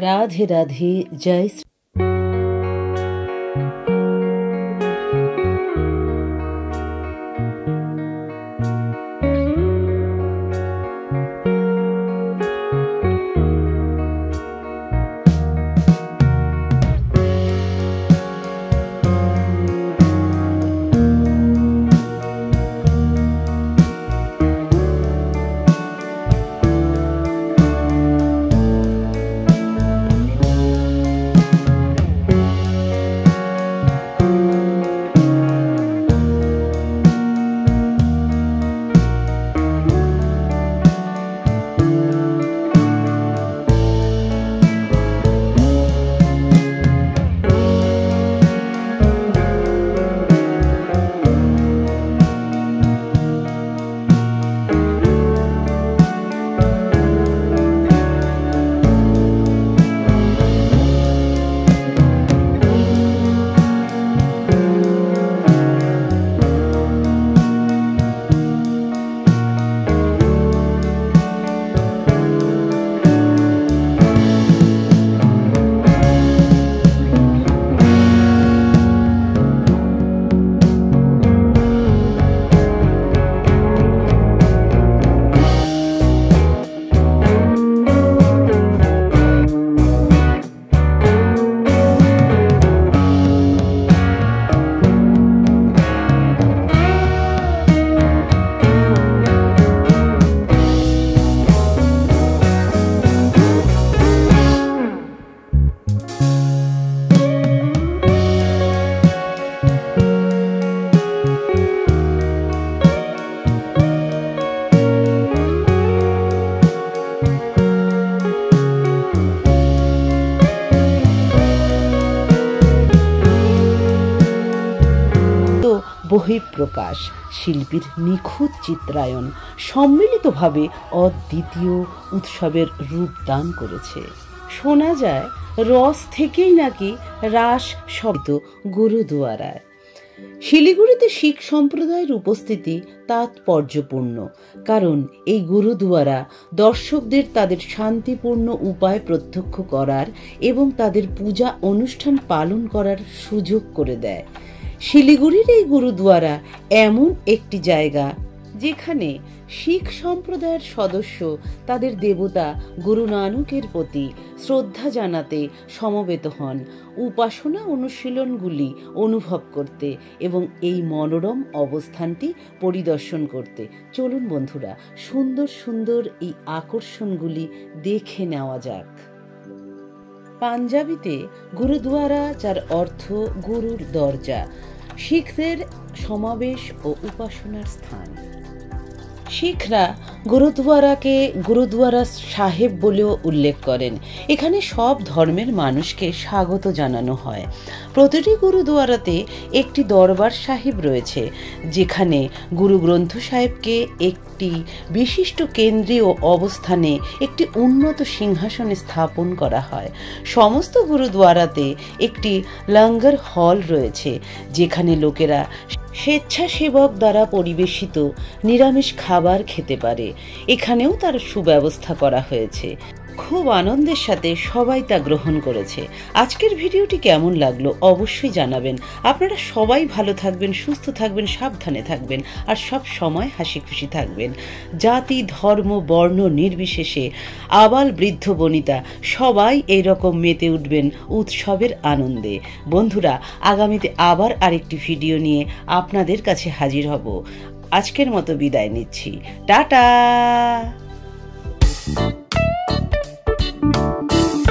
राधे राधे जय श्री। বহিঃপ্রকাশ শিল্পীর নিখুঁত চিত্রায়ন সম্মিলিতভাবে অদ্বিতীয় উৎসবের রূপ দান করেছে। শোনা যায় রস থেকেই নাকি রাস শব্দ গুরুদুয়ারায়। শিলিগুড়িতে শিখ সম্প্রদায়ের উপস্থিতি তাৎপর্যপূর্ণ, কারণ এই গুরুদুয়ারা দর্শকদের তাদের শান্তিপূর্ণ উপায় প্রত্যক্ষ করার এবং তাদের পূজা অনুষ্ঠান পালন করার সুযোগ করে দেয়। শিলিগুড়ির এই গুরুদুয়ারা এমন একটি জায়গা যেখানে শিখ সম্প্রদায়ের সদস্য তাদের দেবতা গুরু নানকের প্রতি শ্রদ্ধা জানাতে সমবেত হন, উপাসনা অনুশীলনগুলি অনুভব করতে এবং এই মনোরম অবস্থানটি পরিদর্শন করতে। চলুন বন্ধুরা, সুন্দর সুন্দর এই আকর্ষণগুলি দেখে নেওয়া যাক। পাঞ্জাবিতে গুরুদুয়ারা, যার অর্থ গুরুর দরজা, শিখদের সমাবেশ ও উপাসনার স্থান। শিখরা গুরুদুয়ারাকে গুরুদুয়ারা সাহেব বলেও উল্লেখ করেন। এখানে সব ধর্মের মানুষকে স্বাগত জানানো হয়। প্রতিটি গুরুদুয়ারাতে একটি দরবার সাহিব রয়েছে, যেখানে গুরু গ্রন্থ সাহেবকে একটি বিশিষ্ট কেন্দ্রীয় অবস্থানে একটি উন্নত সিংহাসনে স্থাপন করা হয়। সমস্ত গুরুদুয়ারাতে একটি লঙ্গর হল রয়েছে, যেখানে লোকেরা স্বেচ্ছাসেবক দ্বারা পরিবেশিত নিরামিষ খাবার খেতে পারে। এখানেও তার সুব্যবস্থা করা হয়েছে। খুব আনন্দের সাথে সবাই তা গ্রহণ করেছে। আজকের ভিডিওটি কেমন লাগলো অবশ্যই জানাবেন। আপনারা সবাই ভালো থাকবেন, সুস্থ থাকবেন, সাবধানে থাকবেন আর সব সময় হাসি খুশি থাকবেন। জাতি, ধর্ম, বর্ণ নির্বিশেষে আবাল বৃদ্ধ বনিতা সবাই এইরকম মেতে উঠবেন উৎসবের আনন্দে। বন্ধুরা, আগামীতে আবার আরেকটি ভিডিও নিয়ে আপনাদের কাছে হাজির হব। আজকের মতো বিদায় নিচ্ছি। টাটা।